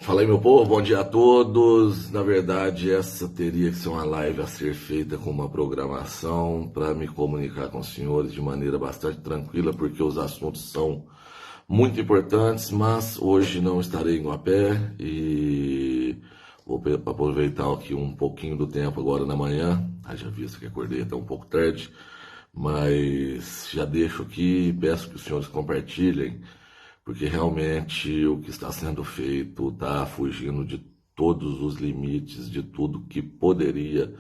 Fala aí, meu povo, bom dia a todos. Na verdade, essa teria que ser uma live a ser feita com uma programação para me comunicar com os senhores de maneira bastante tranquila, porque os assuntos são muito importantes, mas hoje não estarei em Guapé e vou aproveitar aqui um pouquinho do tempo agora na manhã, haja visto que acordei até um pouco tarde, mas já deixo aqui e peço que os senhores compartilhem, porque realmente o que está sendo feito está fugindo de todos os limites, de tudo que poderia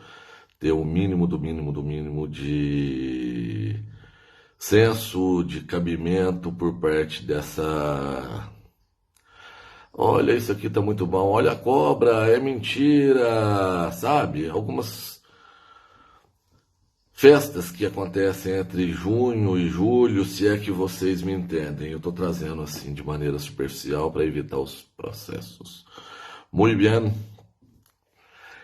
ter o mínimo do mínimo do mínimo de senso de cabimento por parte dessa. Olha, isso aqui tá muito bom. Olha a cobra, é mentira, sabe? Algumas festas que acontecem entre junho e julho, se é que vocês me entendem. Eu estou trazendo assim de maneira superficial para evitar os processos. Muito bem,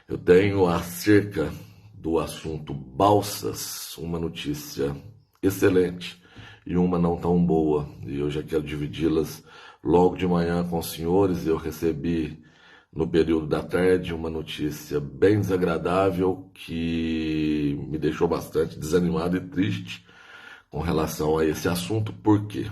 eu tenho acerca do assunto balsas uma notícia excelente e uma não tão boa. E eu já quero dividi-las logo de manhã com os senhores. Eu recebi no período da tarde uma notícia bem desagradável que me deixou bastante desanimado e triste com relação a esse assunto. Por quê?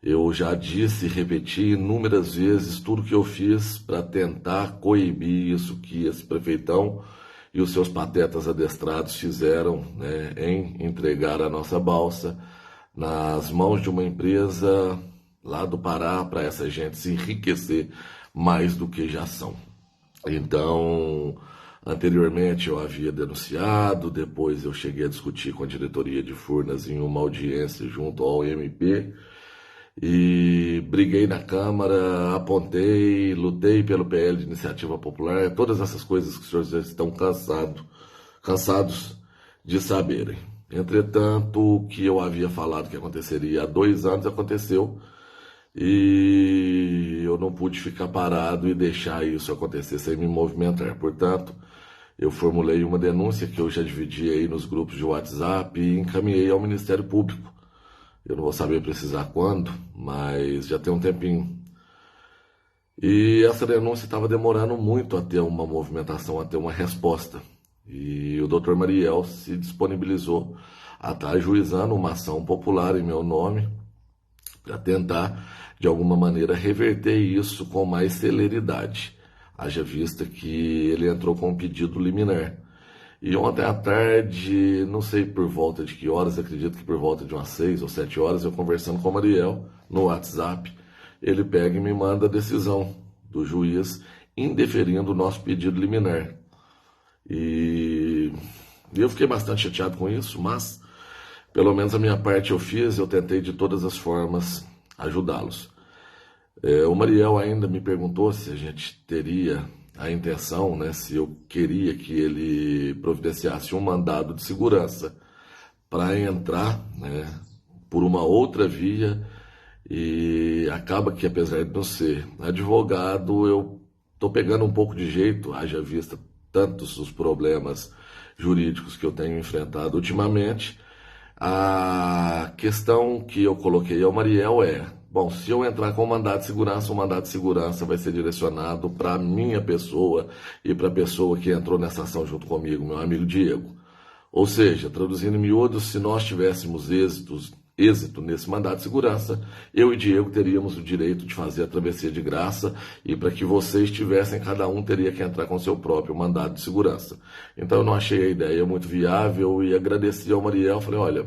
Eu já disse e repeti inúmeras vezes tudo que eu fiz para tentar coibir isso que esse prefeitão e os seus patetas adestrados fizeram, né, em entregar a nossa balsa nas mãos de uma empresa lá do Pará para essa gente se enriquecer mais do que já são. Então, anteriormente eu havia denunciado, depois eu cheguei a discutir com a diretoria de Furnas em uma audiência junto ao MP e briguei na Câmara, apontei, lutei pelo PL de Iniciativa Popular, todas essas coisas que os senhores já estão cansados de saberem. Entretanto, o que eu havia falado que aconteceria há 2 anos aconteceu, e eu não pude ficar parado e deixar isso acontecer sem me movimentar. Portanto, eu formulei uma denúncia que eu já dividi aí nos grupos de WhatsApp e encaminhei ao Ministério Público. Eu não vou saber precisar quando, mas já tem um tempinho. E essa denúncia estava demorando muito a ter uma movimentação, a ter uma resposta. E o Dr. Mariel se disponibilizou a estar ajuizando uma ação popular em meu nome para tentar, de alguma maneira, reverter isso com mais celeridade. Haja vista que ele entrou com um pedido liminar. E ontem à tarde, não sei por volta de que horas, acredito que por volta de umas 6 ou 7 horas, eu conversando com o Mariel no WhatsApp, ele pega e me manda a decisão do juiz indeferindo o nosso pedido liminar. E eu fiquei bastante chateado com isso, mas pelo menos a minha parte eu fiz, eu tentei de todas as formas ajudá-los. O Mariel ainda me perguntou se a gente teria a intenção, né, se eu queria que ele providenciasse um mandado de segurança para entrar, né, por uma outra via, e acaba que, apesar de não ser advogado, eu estou pegando um pouco de jeito, haja vista tantos os problemas jurídicos que eu tenho enfrentado ultimamente. A questão que eu coloquei ao Mariel é: bom, se eu entrar com mandado de segurança, o mandado de segurança vai ser direcionado para a minha pessoa e para a pessoa que entrou nessa ação junto comigo, meu amigo Diego. Ou seja, traduzindo em miúdos, se nós tivéssemos êxito nesse mandado de segurança, eu e Diego teríamos o direito de fazer a travessia de graça, e para que vocês tivessem, cada um teria que entrar com seu próprio mandado de segurança. Então eu não achei a ideia muito viável e agradeci ao Mariel. Falei: olha,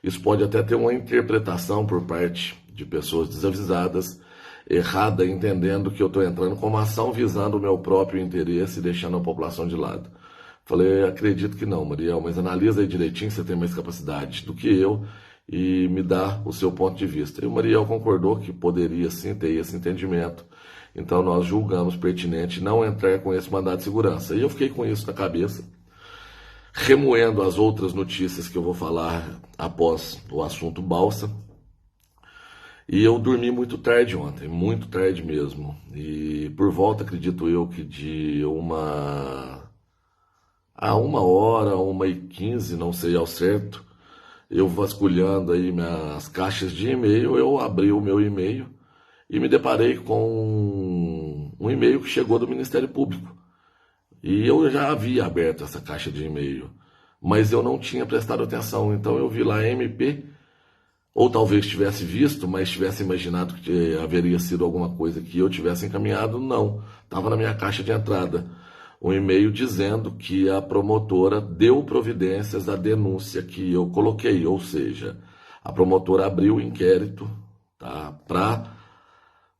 isso pode até ter uma interpretação por parte de pessoas desavisadas, errada, entendendo que eu estou entrando com uma ação visando o meu próprio interesse e deixando a população de lado. Falei: acredito que não, Mariel, mas analisa aí direitinho, você tem mais capacidade do que eu, e me dá o seu ponto de vista. E o Mariel concordou que poderia sim ter esse entendimento. Então nós julgamos pertinente não entrar com esse mandado de segurança. E eu fiquei com isso na cabeça, remoendo as outras notícias que eu vou falar após o assunto balsa. E eu dormi muito tarde ontem, muito tarde mesmo. E por volta, acredito eu, que de 1h, 1h15, não sei ao certo, eu vasculhando aí minhas caixas de e-mail, eu abri o meu e-mail e me deparei com um e-mail que chegou do Ministério Público. E eu já havia aberto essa caixa de e-mail, mas eu não tinha prestado atenção. Então eu vi lá MP, ou talvez tivesse visto, mas tivesse imaginado que haveria sido alguma coisa que eu tivesse encaminhado. Não, estava na minha caixa de entrada um e-mail dizendo que a promotora deu providências à denúncia que eu coloquei, ou seja, a promotora abriu o inquérito, tá, para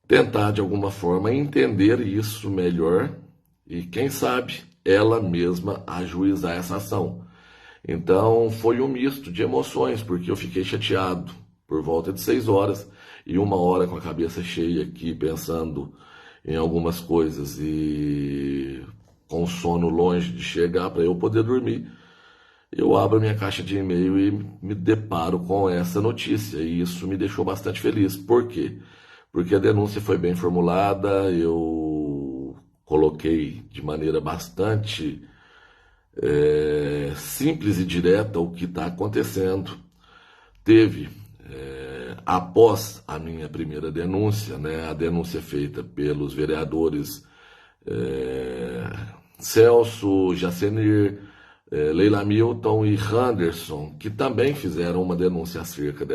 tentar de alguma forma entender isso melhor e, quem sabe, ela mesma ajuizar essa ação. Então foi um misto de emoções, porque eu fiquei chateado por volta de 6 horas e 1 hora com a cabeça cheia aqui pensando em algumas coisas e com o sono longe de chegar para eu poder dormir. Eu abro a minha caixa de e-mail e me deparo com essa notícia, e isso me deixou bastante feliz. Por quê? Porque a denúncia foi bem formulada, eu coloquei de maneira bastante simples e direta o que está acontecendo. Teve, após a minha primeira denúncia, né, a denúncia feita pelos vereadores Celso, Jacenir, Leila Milton e Henderson, que também fizeram uma denúncia acerca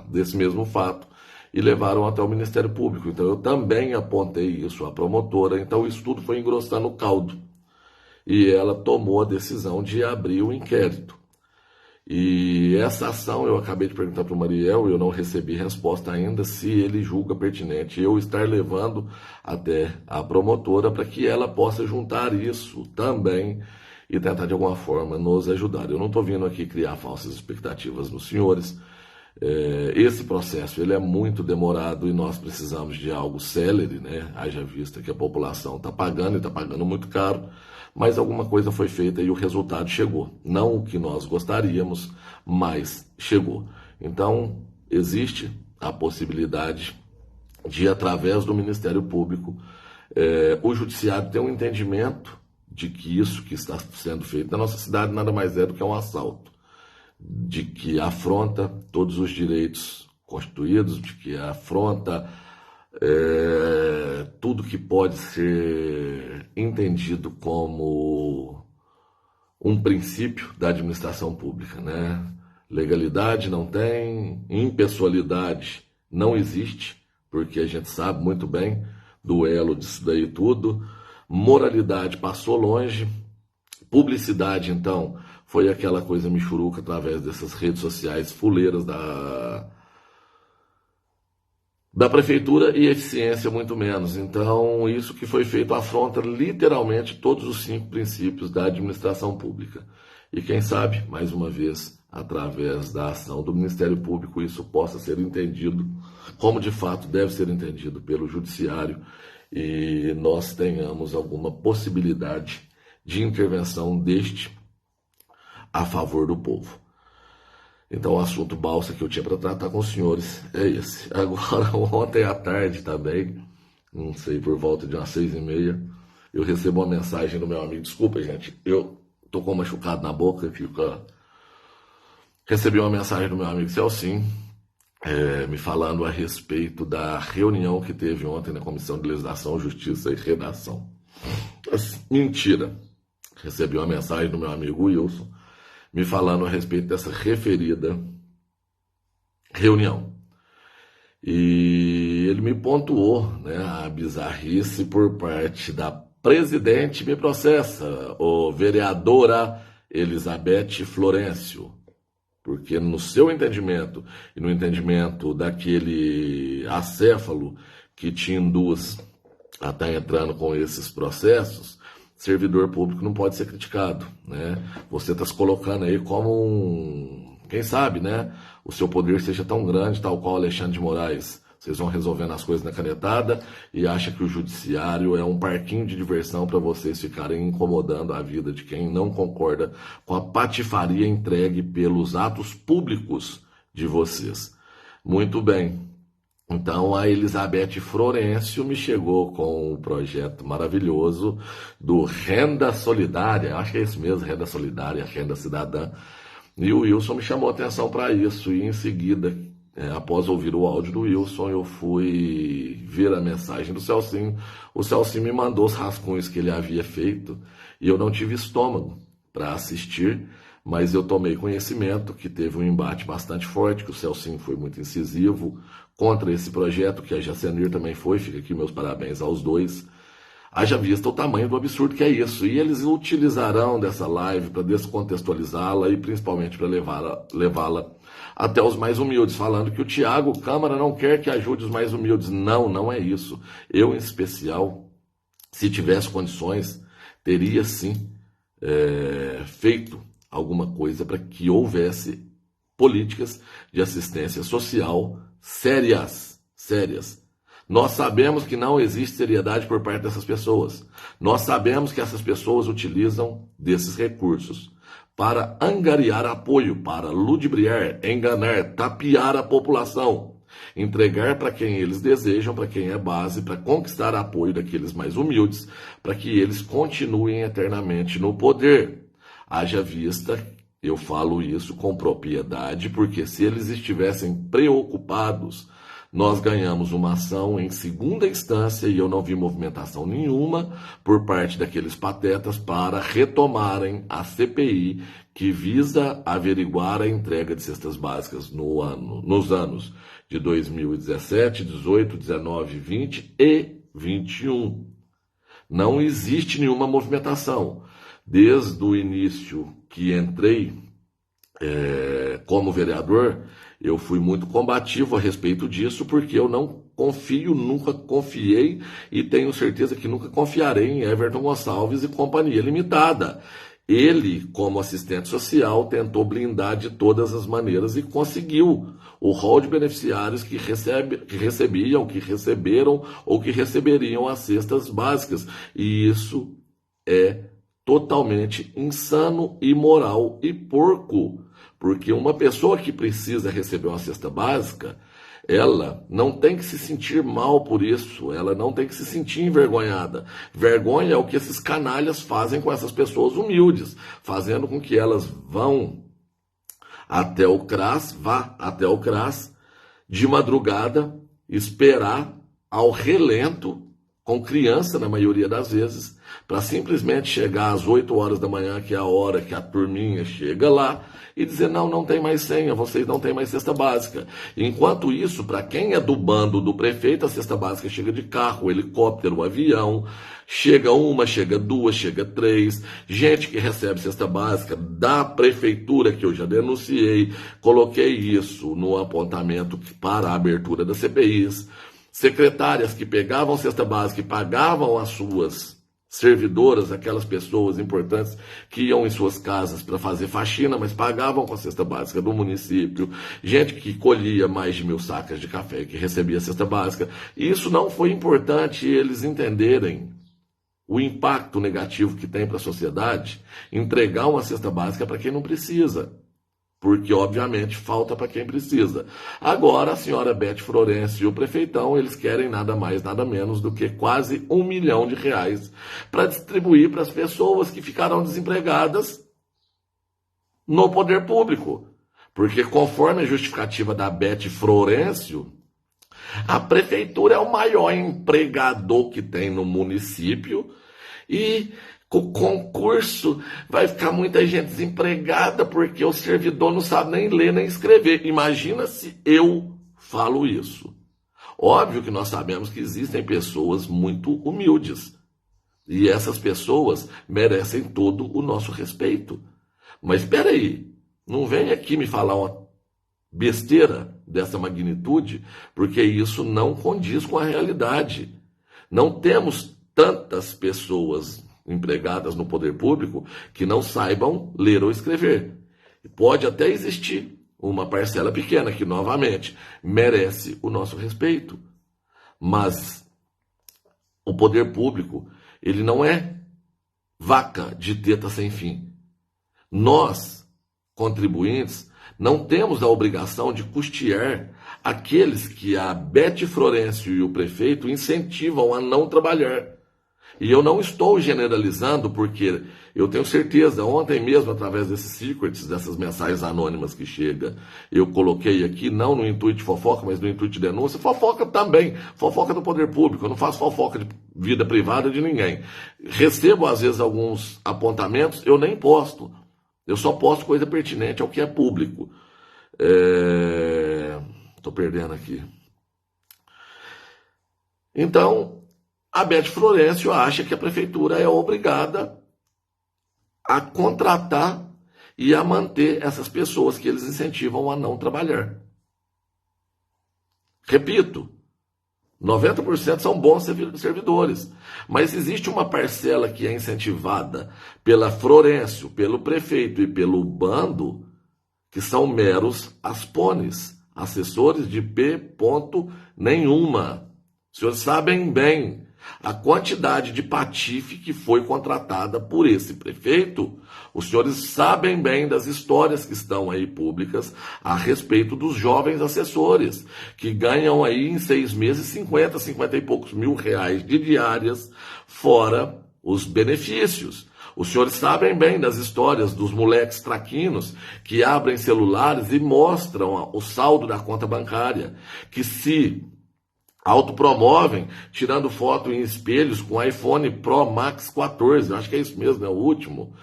desse mesmo fato e levaram até o Ministério Público. Então eu também apontei isso à promotora, então isso tudo foi engrossando o caldo. E ela tomou a decisão de abrir o inquérito. E essa ação, eu acabei de perguntar para o Mariel, eu não recebi resposta ainda, se ele julga pertinente eu estar levando até a promotora para que ela possa juntar isso também e tentar de alguma forma nos ajudar. Eu não estou vindo aqui criar falsas expectativas nos senhores. Esse processo ele é muito demorado e nós precisamos de algo célere, né? Haja vista que a população está pagando e está pagando muito caro, mas alguma coisa foi feita e o resultado chegou. Não o que nós gostaríamos, mas chegou. Então, existe a possibilidade de, através do Ministério Público, o Judiciário ter um entendimento de que isso que está sendo feito na nossa cidade nada mais é do que um assalto, de que afronta todos os direitos constituídos, de que afronta tudo que pode ser entendido como um princípio da administração pública, né? Legalidade não tem, impessoalidade não existe, porque a gente sabe muito bem do elo disso daí tudo, moralidade passou longe, publicidade, então, foi aquela coisa michuruca através dessas redes sociais fuleiras da prefeitura, e eficiência muito menos. Então, isso que foi feito afronta literalmente todos os 5 princípios da administração pública. E quem sabe, mais uma vez, através da ação do Ministério Público, isso possa ser entendido como de fato deve ser entendido pelo Judiciário e nós tenhamos alguma possibilidade de intervenção deste a favor do povo. Então o assunto balsa que eu tinha para tratar com os senhores é esse. Agora, ontem à tarde também, não sei, por volta de umas 6h30, eu recebo uma mensagem do meu amigo. Desculpa, gente, eu tô com um machucado na boca e fica... Recebi uma mensagem do meu amigo Celcinho, me falando a respeito da reunião que teve ontem na Comissão de Legislação, Justiça e Redação. Mentira. Recebi uma mensagem do meu amigo Wilson, me falando a respeito dessa referida reunião. E ele me pontuou, né, a bizarrice por parte da presidente, me processa, o vereadora Elizabeth Florencio, porque no seu entendimento e no entendimento daquele acéfalo que te induz a estar entrando com esses processos, servidor público não pode ser criticado, né? Você está se colocando aí como quem sabe, né? O seu poder seja tão grande, tal qual Alexandre de Moraes. Vocês vão resolvendo as coisas na canetada e acha que o judiciário é um parquinho de diversão para vocês ficarem incomodando a vida de quem não concorda com a patifaria entregue pelos atos públicos de vocês. Muito bem. Então a Elizabeth Florencio me chegou com um projeto maravilhoso do Renda Solidária, acho que é isso mesmo, Renda Solidária, Renda Cidadã, e o Wilson me chamou a atenção para isso, e em seguida após ouvir o áudio do Wilson, eu fui ver a mensagem do Celcinho. O Celcinho me mandou os rascunhos que ele havia feito e eu não tive estômago para assistir, mas eu tomei conhecimento que teve um embate bastante forte, que o Celcinho foi muito incisivo contra esse projeto, que a Jacenir também foi. Fica aqui meus parabéns aos dois. Haja vista o tamanho do absurdo que é isso. E eles utilizarão dessa live para descontextualizá-la e principalmente para levá-la até os mais humildes, falando que o Thiago Câmara não quer que ajude os mais humildes. Não, não é isso. Eu, em especial, se tivesse condições, teria sim feito alguma coisa para que houvesse políticas de assistência social sérias. Nós sabemos que não existe seriedade por parte dessas pessoas. Nós sabemos que essas pessoas utilizam desses recursos para angariar apoio, para ludibriar, enganar, tapear a população, entregar para quem eles desejam, para quem é base, para conquistar apoio daqueles mais humildes, para que eles continuem eternamente no poder. Haja vista, eu falo isso com propriedade, porque se eles estivessem preocupados, nós ganhamos uma ação em segunda instância e eu não vi movimentação nenhuma por parte daqueles patetas para retomarem a CPI que visa averiguar a entrega de cestas básicas nos anos de 2017, 18, 19, 20 e 21. Não existe nenhuma movimentação. Desde o início que entrei como vereador, eu fui muito combativo a respeito disso, porque eu não confio, nunca confiei e tenho certeza que nunca confiarei em Everton Gonçalves e Companhia Limitada. Ele, como assistente social, tentou blindar de todas as maneiras e conseguiu o rol de beneficiários que receberam ou que receberiam as cestas básicas. E isso é totalmente insano, imoral e porco. Porque uma pessoa que precisa receber uma cesta básica, ela não tem que se sentir mal por isso, ela não tem que se sentir envergonhada. Vergonha é o que esses canalhas fazem com essas pessoas humildes, fazendo com que elas vá até o CRAS, de madrugada, esperar ao relento, com criança na maioria das vezes, para simplesmente chegar às 8 horas da manhã, que é a hora que a turminha chega lá, e dizer, não tem mais senha, vocês não têm mais cesta básica. Enquanto isso, para quem é do bando do prefeito, a cesta básica chega de carro, helicóptero, avião, chega uma, chega duas, chega três, gente que recebe cesta básica da prefeitura, que eu já denunciei, coloquei isso no apontamento para a abertura das CPIs, secretárias que pegavam cesta básica e pagavam as suas servidoras, aquelas pessoas importantes que iam em suas casas para fazer faxina, mas pagavam com a cesta básica do município, gente que colhia mais de 1.000 sacas de café, que recebia a cesta básica. E isso não foi importante eles entenderem o impacto negativo que tem para a sociedade entregar uma cesta básica para quem não precisa. Porque, obviamente, falta para quem precisa. Agora, a senhora Beth Florencio e o prefeitão, eles querem nada mais, nada menos do que quase R$1 milhão para distribuir para as pessoas que ficarão desempregadas no poder público. Porque, conforme a justificativa da Beth Florencio, a prefeitura é o maior empregador que tem no município e com o concurso vai ficar muita gente desempregada porque o servidor não sabe nem ler nem escrever. Imagina se eu falo isso. Óbvio que nós sabemos que existem pessoas muito humildes. E essas pessoas merecem todo o nosso respeito. Mas espera aí, não vem aqui me falar uma besteira dessa magnitude, porque isso não condiz com a realidade. Não temos tantas pessoas empregadas no poder público que não saibam ler ou escrever. Pode até existir uma parcela pequena que, novamente, merece o nosso respeito. Mas o poder público, ele não é vaca de teta sem fim. Nós, contribuintes, não temos a obrigação de custear aqueles que a Beth Florencio e o prefeito incentivam a não trabalhar. E eu não estou generalizando, porque eu tenho certeza, ontem mesmo, através desses secrets, dessas mensagens anônimas que chega, eu coloquei aqui, não no intuito de fofoca, mas no intuito de denúncia, fofoca também, fofoca do poder público, eu não faço fofoca de vida privada de ninguém. Recebo, às vezes, alguns apontamentos, eu nem posto, eu só posto coisa pertinente ao que é público. Estou perdendo aqui. Então, a Beth Florencio acha que a prefeitura é obrigada a contratar e a manter essas pessoas que eles incentivam a não trabalhar. Repito, 90% são bons servidores, mas existe uma parcela que é incentivada pela Florencio, pelo prefeito e pelo bando, que são meros aspones, assessores de P. nenhuma. Os senhores sabem bem a quantidade de patife que foi contratada por esse prefeito. Os senhores sabem bem das histórias que estão aí públicas a respeito dos jovens assessores, que ganham aí em 6 meses 50 e poucos mil reais de diárias, fora os benefícios. Os senhores sabem bem das histórias dos moleques traquinos que abrem celulares e mostram o saldo da conta bancária, que se autopromovem, tirando foto em espelhos com iPhone Pro Max 14, acho que é isso mesmo, é o último.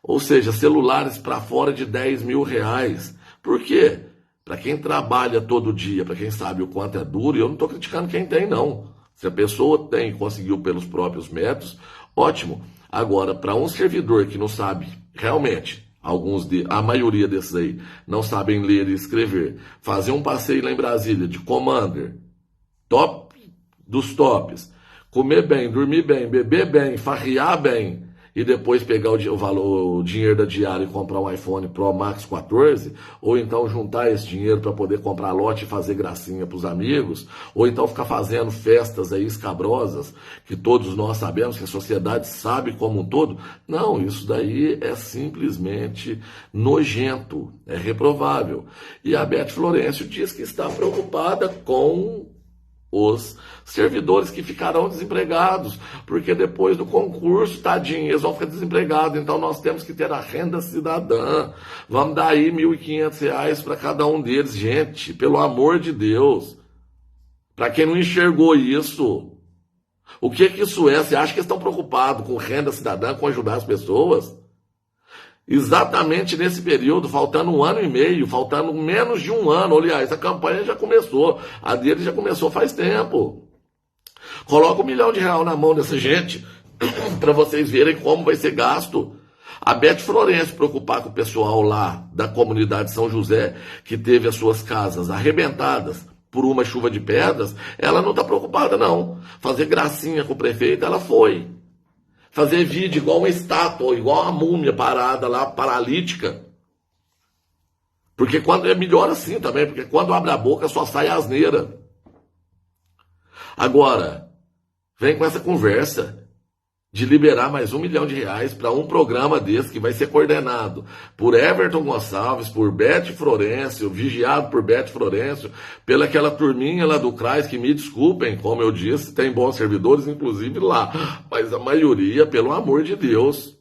Ou seja, celulares para fora de 10 mil reais. Por quê? Para quem trabalha todo dia, para quem sabe o quanto é duro, e eu não estou criticando quem tem, não. Se a pessoa tem, conseguiu pelos próprios métodos, ótimo. Agora, para um servidor que não sabe realmente, a maioria desses aí, não sabem ler e escrever, fazer um passeio lá em Brasília de Commander, top dos tops, comer bem, dormir bem, beber bem, farrear bem, e depois pegar o dinheiro da diária e comprar um iPhone Pro Max 14, ou então juntar esse dinheiro para poder comprar lote e fazer gracinha para os amigos, ou então ficar fazendo festas aí escabrosas, que todos nós sabemos, que a sociedade sabe como um todo. Não, isso daí é simplesmente nojento, é reprovável. E a Beth Florencio diz que está preocupada com os servidores que ficarão desempregados, porque depois do concurso, tadinho, eles vão ficar desempregados, então nós temos que ter a renda cidadã, vamos dar aí R$ 1.500 para cada um deles. Gente, pelo amor de Deus, para quem não enxergou isso, o que isso é? Você acha que eles estão preocupados com renda cidadã, com ajudar as pessoas? Exatamente nesse período, faltando 1 ano e meio, faltando menos de 1 ano. Aliás, a campanha já começou, a dele já começou faz tempo. Coloca R$1 milhão na mão dessa gente, para vocês verem como vai ser gasto. A Beth Florencio preocupar com o pessoal lá da comunidade São José, que teve as suas casas arrebentadas por uma chuva de pedras, ela não está preocupada, não. Fazer gracinha com o prefeito, ela foi. Fazer vídeo igual uma estátua, igual uma múmia parada lá, paralítica. Porque quando é melhor assim também, porque quando abre a boca só sai asneira. Agora, vem com essa conversa de liberar mais R$1 milhão para um programa desse que vai ser coordenado por Everton Gonçalves, por Beth Florencio, vigiado por Beth Florencio, pela aquela turminha lá do CRAS, que me desculpem, como eu disse, tem bons servidores, inclusive lá, mas a maioria, pelo amor de Deus,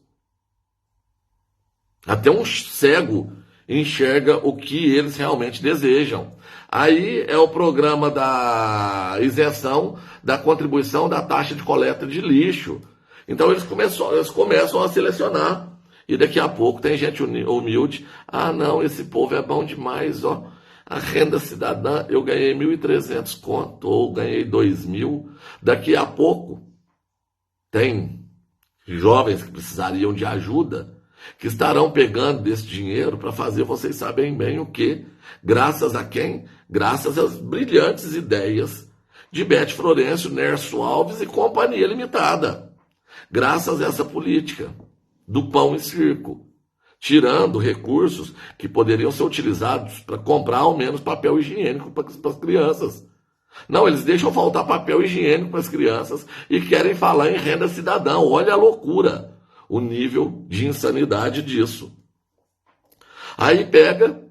até um cego enxerga o que eles realmente desejam. Aí é o programa da isenção da contribuição da taxa de coleta de lixo. Então eles começam a selecionar. E daqui a pouco tem gente humilde. Ah, não, esse povo é bom demais, ó. A renda cidadã, eu ganhei 1.300 conto, ou ganhei 2.000. Daqui a pouco tem jovens que precisariam de ajuda, que estarão pegando desse dinheiro para fazer, vocês sabem bem o quê? Graças a quem? Graças às brilhantes ideias de Beth Florencio, Nerso Alves e Companhia Limitada. Graças a essa política do pão e circo, tirando recursos que poderiam ser utilizados para comprar ao menos papel higiênico para as crianças. Não, eles deixam faltar papel higiênico para as crianças e querem falar em renda cidadã. Olha a loucura, o nível de insanidade disso. Aí pega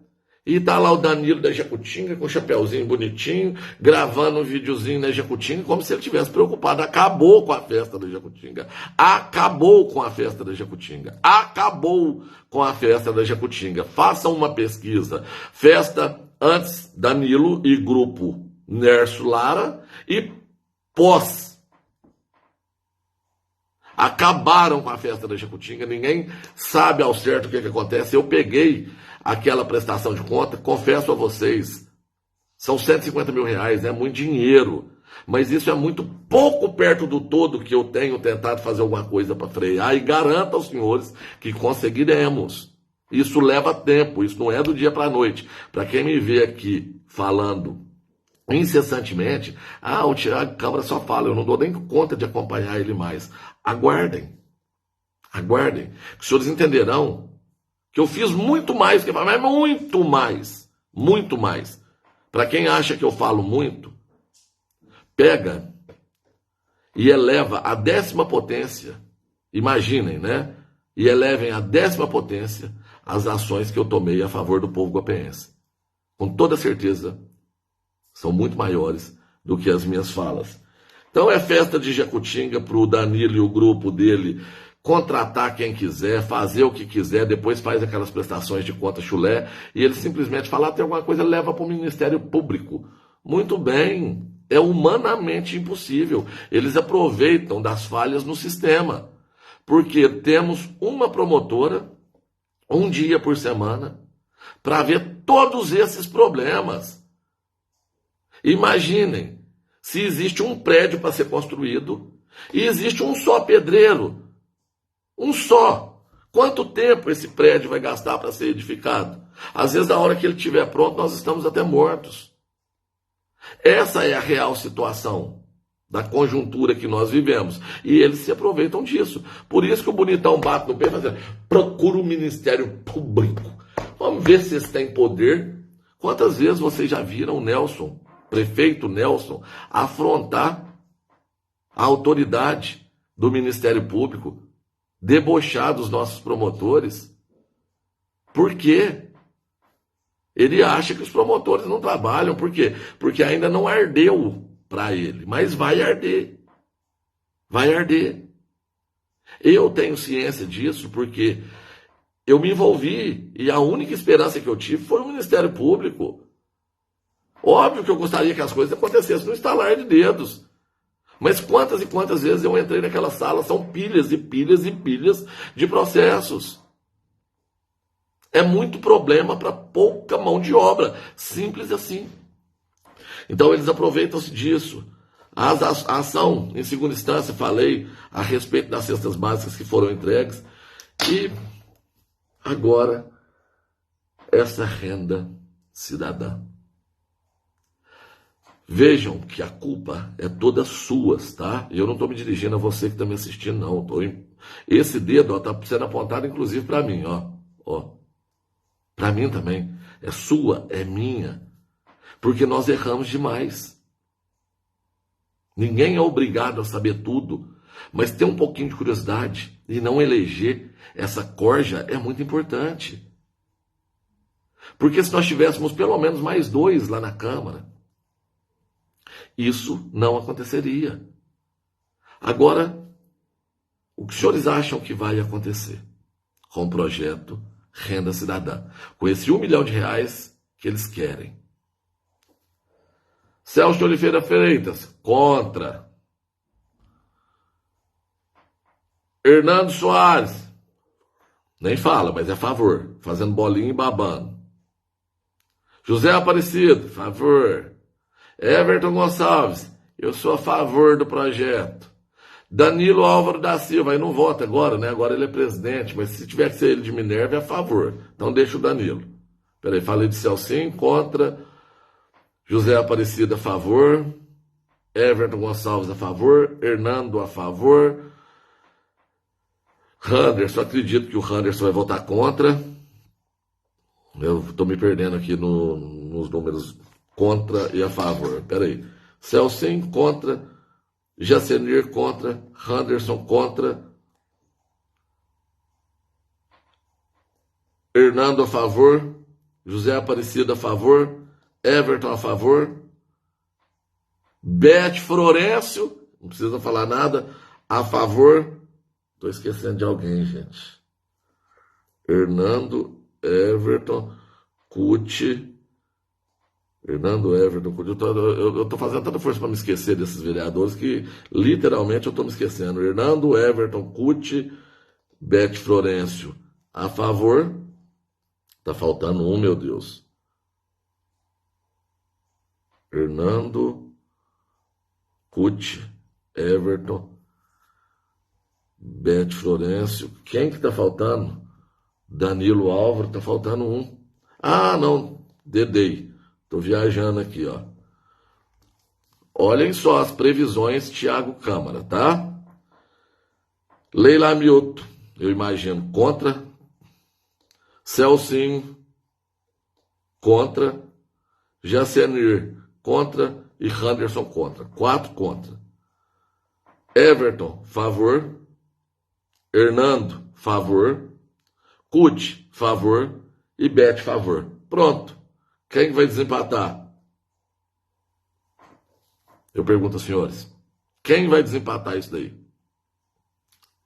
E tá lá o Danilo da Jacutinga com o chapeuzinho bonitinho, gravando um videozinho na Jacutinga, como se ele tivesse preocupado. Acabou com a festa da Jacutinga. Acabou com a festa da Jacutinga. Acabou com a festa da Jacutinga. Façam uma pesquisa. Festa antes Danilo e grupo Nerso Lara e pós. Acabaram com a festa da Jacutinga, ninguém sabe ao certo o que acontece. Eu peguei aquela prestação de conta, confesso a vocês, são 150 mil reais, é muito dinheiro, mas isso é muito pouco perto do todo que eu tenho tentado fazer alguma coisa para frear, e garanto aos senhores que conseguiremos. Isso leva tempo, isso não é do dia para a noite. Para quem me vê aqui falando incessantemente, o Thiago Câmara só fala, eu não dou nem conta de acompanhar ele mais. Aguardem, aguardem, que os senhores entenderão que eu fiz muito mais, mas muito mais. Para quem acha que eu falo muito, pega e eleva a 10ª potência, imaginem, né? E elevem a 10ª potência as ações que eu tomei a favor do povo guapeense. Com toda certeza, são muito maiores do que as minhas falas. Então é festa de Jacutinga para o Danilo e o grupo dele contratar quem quiser, fazer o que quiser, depois faz aquelas prestações de conta chulé, e ele simplesmente fala, tem alguma coisa, leva para o Ministério Público. Muito bem, é humanamente impossível. Eles aproveitam das falhas no sistema, porque temos uma promotora, um dia por semana, para ver todos esses problemas. Imaginem, se existe um prédio para ser construído e existe um só pedreiro, um só. Quanto tempo esse prédio vai gastar para ser edificado? Às vezes, na hora que ele estiver pronto, nós estamos até mortos. Essa é a real situação da conjuntura que nós vivemos. E eles se aproveitam disso. Por isso que o bonitão bate no peito e fala, procura o Ministério Público. Vamos ver se eles têm poder. Quantas vezes vocês já viram o Nelson, prefeito Nelson, afrontar a autoridade do Ministério Público, debochar dos nossos promotores? Por quê? Ele acha que os promotores não trabalham. Por quê? Porque ainda não ardeu para ele, mas vai arder. Vai arder. Eu tenho ciência disso porque eu me envolvi e a única esperança que eu tive foi o Ministério Público. Óbvio que eu gostaria que as coisas acontecessem no estalar de dedos. Mas quantas e quantas vezes eu entrei naquela sala, são pilhas e pilhas e pilhas de processos. É muito problema para pouca mão de obra, simples assim. Então eles aproveitam-se disso. A ação, em segunda instância, falei a respeito das cestas básicas que foram entregues. E agora, essa renda cidadã. Vejam que a culpa é toda sua, tá? E eu não estou me dirigindo a você que está me assistindo, não. Esse dedo está sendo apontado, inclusive, para mim, ó. Para mim também. É sua, é minha. Porque nós erramos demais. Ninguém é obrigado a saber tudo, mas ter um pouquinho de curiosidade e não eleger essa corja é muito importante. Porque se nós tivéssemos pelo menos mais 2 lá na Câmara, isso não aconteceria. Agora, o que os senhores acham que vai acontecer com o projeto Renda Cidadã? Com esse R$1 milhão que eles querem. Celso de Oliveira Freitas, contra. Hernando Soares, nem fala, mas é a favor, fazendo bolinha e babando. José Aparecido, favor. Everton Gonçalves, eu sou a favor do projeto. Danilo Álvaro da Silva, aí não vota agora, né? Agora ele é presidente, mas se tiver que ser ele de Minerva, é a favor. Então deixa o Danilo. Peraí, falei de Celcinho, contra. José Aparecido, a favor. Everton Gonçalves, a favor. Hernando, a favor. Anderson, acredito que o Anderson vai votar contra. Eu estou me perdendo aqui nos números contra e a favor. Peraí. Celcinho, contra. Jacenir, contra. Anderson, contra. Hernando, a favor. José Aparecido a favor. Everton a favor. Beth Florencio, não precisa falar nada, a favor. Estou esquecendo de alguém, gente. Hernando, Everton, Cuti. Fernando Everton, eu estou fazendo tanta força para me esquecer desses vereadores que literalmente eu estou me esquecendo. Hernando Everton, Cuti, Beth Florencio, a favor. Está faltando um, meu Deus. Hernando, Cuti, Everton, Beth Florencio. Quem que está faltando? Danilo Álvaro, está faltando um. Ah, não, Dedei. Estou viajando aqui, ó. Olhem só as previsões, Thiago Câmara, tá? Leila Mioto, eu imagino, contra. Celcinho, contra. Jacenir, contra. E Henderson, contra. 4 contra. Everton, favor. Hernando, favor. Cuti, favor. E Beth, favor. Pronto. Quem vai desempatar? Eu pergunto aos senhores. Quem vai desempatar isso daí?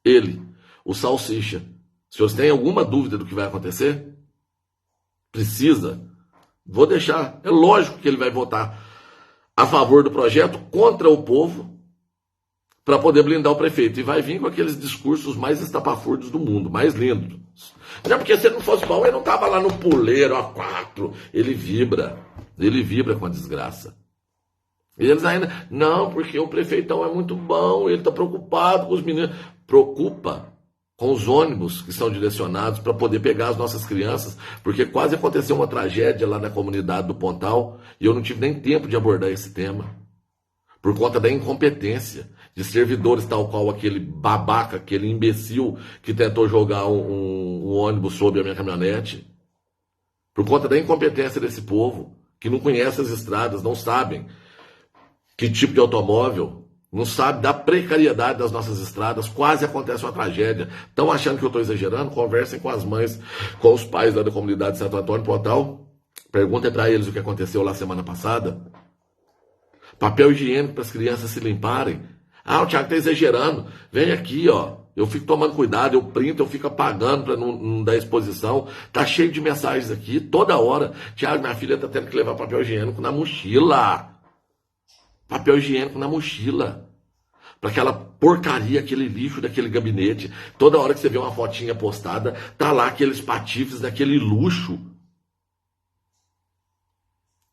Ele, o Salsicha. Os senhores têm alguma dúvida do que vai acontecer? Precisa? Vou deixar. É lógico que ele vai votar a favor do projeto, contra o povo, para poder blindar o prefeito. E vai vir com aqueles discursos mais estapafúrdios do mundo, mais lindos. Não é porque se ele não fosse bom, ele não estava lá no puleiro A4. Ele vibra com a desgraça. E eles ainda, não, porque o prefeitão é muito bom, ele está preocupado com os meninos. Preocupa com os ônibus que são direcionados para poder pegar as nossas crianças, porque quase aconteceu uma tragédia lá na comunidade do Pontal e eu não tive nem tempo de abordar esse tema, por conta da incompetência de servidores tal qual aquele babaca, aquele imbecil que tentou jogar um ônibus sobre a minha caminhonete, por conta da incompetência desse povo, que não conhece as estradas, não sabem que tipo de automóvel, não sabe da precariedade das nossas estradas, quase acontece uma tragédia. Estão achando que eu estou exagerando? Conversem com as mães, com os pais lá da comunidade de Santo Antônio Pontal. Perguntem para eles o que aconteceu lá semana passada. Papel higiênico para as crianças se limparem. Ah, o Thiago está exagerando. Vem aqui, ó. Eu fico tomando cuidado, eu printo, eu fico apagando para não dar exposição. Tá cheio de mensagens aqui, toda hora. Thiago, minha filha está tendo que levar papel higiênico na mochila. Papel higiênico na mochila. Para aquela porcaria, aquele lixo daquele gabinete. Toda hora que você vê uma fotinha postada, tá lá aqueles patifes daquele luxo.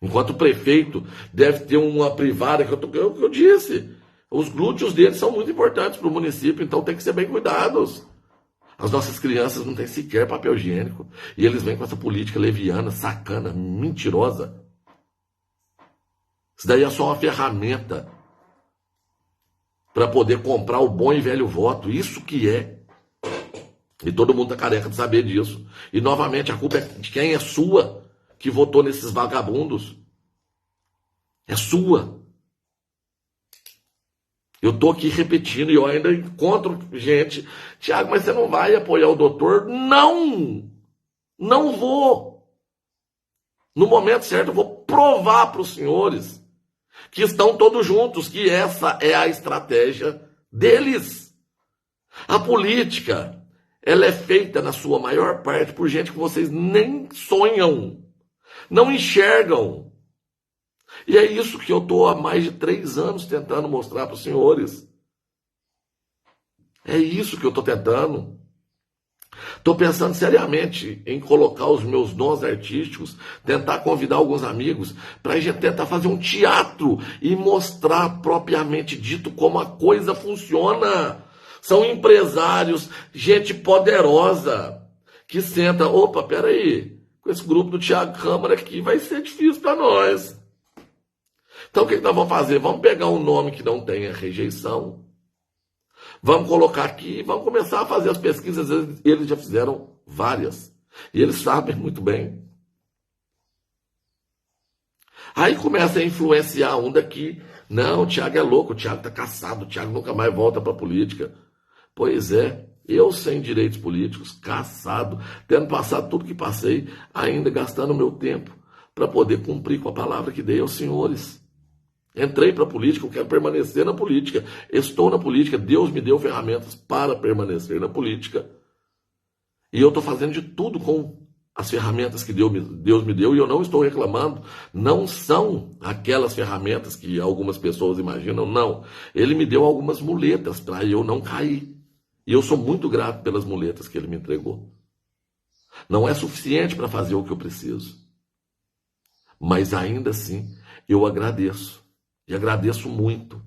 Enquanto o prefeito deve ter uma privada, que eu disse. Os glúteos deles são muito importantes para o município, então tem que ser bem cuidados. As nossas crianças não têm sequer papel higiênico. E eles vêm com essa política leviana, sacana, mentirosa. Isso daí é só uma ferramenta para poder comprar o bom e velho voto. Isso que é. E todo mundo está careca de saber disso. E novamente a culpa é de quem é sua que votou nesses vagabundos. É sua. Eu estou aqui repetindo e eu ainda encontro gente. Thiago, mas você não vai apoiar o doutor? Não! Não vou. No momento certo eu vou provar para os senhores que estão todos juntos, que essa é a estratégia deles. A política, ela é feita, na sua maior parte, por gente que vocês nem sonham, não enxergam. E é isso que eu estou há mais de 3 anos tentando mostrar para os senhores. É isso que eu estou tentando. Estou pensando seriamente em colocar os meus dons artísticos, tentar convidar alguns amigos para a gente tentar fazer um teatro e mostrar propriamente dito como a coisa funciona. São empresários, gente poderosa, que senta, opa, peraí, com esse grupo do Thiago Câmara aqui vai ser difícil para nós. Então o que nós vamos fazer? Vamos pegar um nome que não tenha rejeição, vamos colocar aqui, vamos começar a fazer as pesquisas. Eles já fizeram várias. E eles sabem muito bem. Aí começa a influenciar um daqui. Não, o Thiago é louco, o Thiago está caçado, o Thiago nunca mais volta para a política. Pois é, Eu sem direitos políticos, caçado, tendo passado tudo que passei, ainda gastando meu tempo para poder cumprir com a palavra que dei aos senhores. Entrei para a política, eu quero permanecer na política. Estou na política, Deus me deu ferramentas para permanecer na política. E eu estou fazendo de tudo com as ferramentas que Deus me deu e eu não estou reclamando. Não são aquelas ferramentas que algumas pessoas imaginam, não. Ele me deu algumas muletas para eu não cair. E eu sou muito grato pelas muletas que ele me entregou. Não é suficiente para fazer o que eu preciso. Mas ainda assim, eu agradeço. E agradeço muito.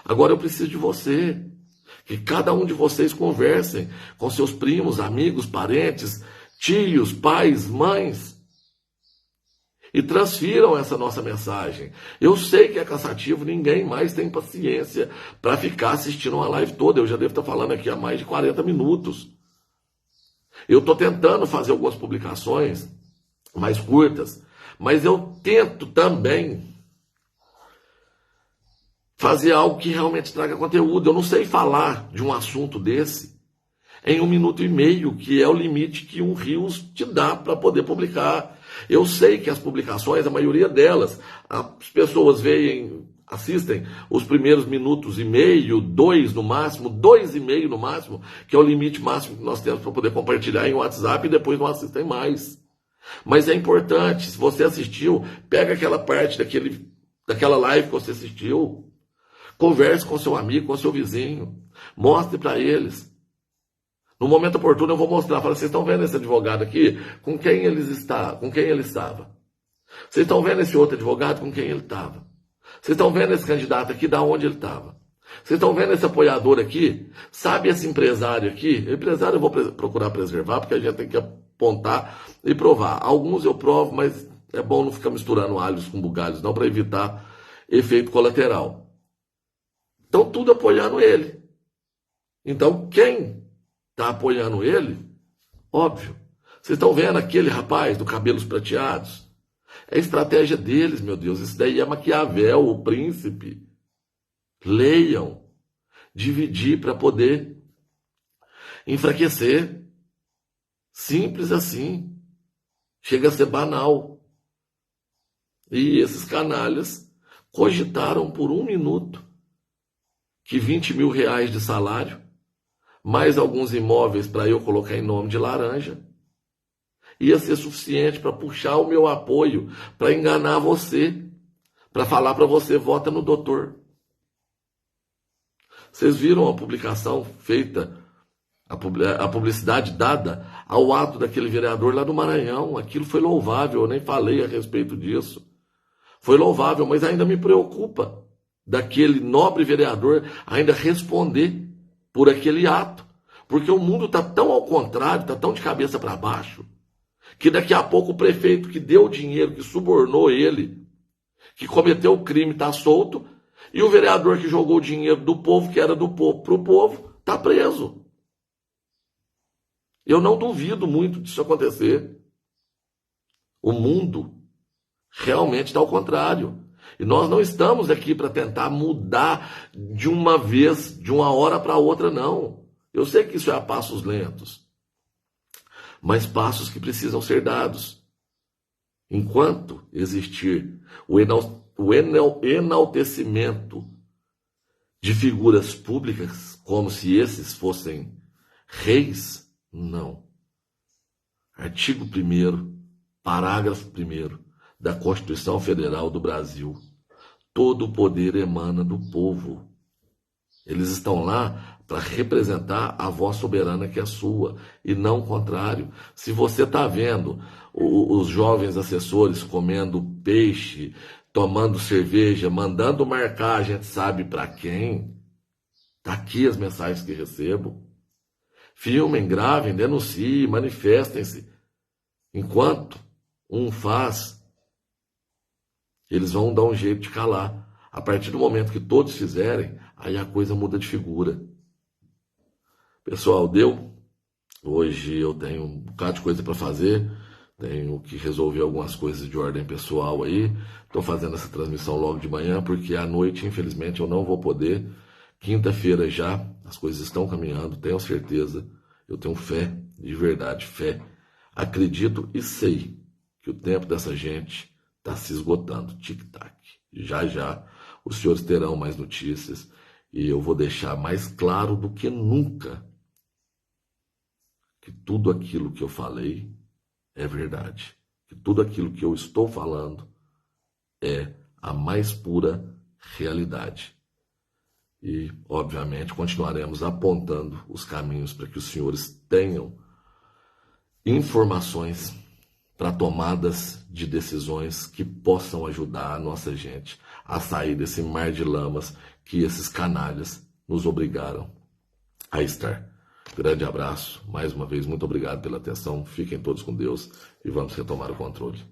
Agora eu preciso de você. Que cada um de vocês conversem com seus primos, amigos, parentes, tios, pais, mães. E transfiram essa nossa mensagem. Eu sei que é cansativo, ninguém mais tem paciência para ficar assistindo uma live toda. Eu já devo estar falando aqui há mais de 40 minutos. Eu estou tentando fazer algumas publicações mais curtas, mas eu tento também fazer algo que realmente traga conteúdo. Eu não sei falar de um assunto desse em 1 minuto e meio, que é o limite que um Rios te dá para poder publicar. Eu sei que as publicações, a maioria delas, as pessoas assistem os primeiros minutos e meio, 2 no máximo, 2,5 no máximo, que é o limite máximo que nós temos para poder compartilhar em WhatsApp e depois não assistem mais. Mas é importante, se você assistiu, pega aquela parte daquela live que você assistiu, converse com seu amigo, com seu vizinho, mostre para eles. No momento oportuno eu vou mostrar, fala, vocês estão vendo esse advogado aqui? Com quem ele estava? Vocês estão vendo esse outro advogado? Com quem ele estava? Vocês estão vendo esse candidato aqui? Da onde ele estava? Vocês estão vendo esse apoiador aqui? Sabe esse empresário aqui? Empresário eu vou procurar preservar, porque a gente tem que apontar e provar. Alguns eu provo, mas é bom não ficar misturando alhos com bugalhos, não, para evitar efeito colateral. Então, tudo apoiando ele. Então, quem está apoiando ele, óbvio. Vocês estão vendo aquele rapaz do cabelos prateados? É a estratégia deles, meu Deus. Isso daí é Maquiavel, o príncipe. Leiam. Dividir para poder enfraquecer. Simples assim. Chega a ser banal. E esses canalhas cogitaram por 1 minuto que 20 mil reais de salário, mais alguns imóveis para eu colocar em nome de laranja, ia ser suficiente para puxar o meu apoio, para enganar você, para falar para você, vota no doutor. Vocês viram a publicação feita, a publicidade dada ao ato daquele vereador lá do Maranhão? Aquilo foi louvável, eu nem falei a respeito disso. Foi louvável, mas ainda me preocupa daquele nobre vereador ainda responder por aquele ato. Porque o mundo está tão ao contrário, está tão de cabeça para baixo, que daqui a pouco o prefeito que deu o dinheiro, que subornou ele, que cometeu o crime, está solto, e o vereador que jogou o dinheiro do povo, que era do povo, para o povo, está preso. Eu não duvido muito disso acontecer. O mundo realmente está ao contrário. E nós não estamos aqui para tentar mudar de uma vez, de uma hora para outra, não. Eu sei que isso é a passos lentos, mas passos que precisam ser dados. Enquanto existir o enaltecimento de figuras públicas, como se esses fossem reis, não. Artigo 1º, parágrafo 1º da Constituição Federal do Brasil. Todo o poder emana do povo. Eles estão lá para representar a voz soberana que é sua, e não o contrário. Se você está vendo os jovens assessores comendo peixe, tomando cerveja, mandando marcar, a gente sabe para quem, está aqui as mensagens que recebo. Filmem, gravem, denunciem, manifestem-se. Enquanto um faz, eles vão dar um jeito de calar. A partir do momento que todos fizerem, aí a coisa muda de figura. Pessoal, deu? Hoje eu tenho um bocado de coisa para fazer, tenho que resolver algumas coisas de ordem pessoal aí. Estou fazendo essa transmissão logo de manhã, porque à noite, infelizmente, eu não vou poder. Quinta-feira já, as coisas estão caminhando, tenho certeza, eu tenho fé, de verdade, fé. Acredito e sei que o tempo dessa gente está se esgotando, tic-tac. Já já os senhores terão mais notícias e eu vou deixar mais claro do que nunca que tudo aquilo que eu falei é verdade. Que tudo aquilo que eu estou falando é a mais pura realidade. E, obviamente, continuaremos apontando os caminhos para que os senhores tenham informações para tomadas de decisões que possam ajudar a nossa gente a sair desse mar de lamas que esses canalhas nos obrigaram a estar. Grande abraço, mais uma vez, muito obrigado pela atenção, fiquem todos com Deus e vamos retomar o controle.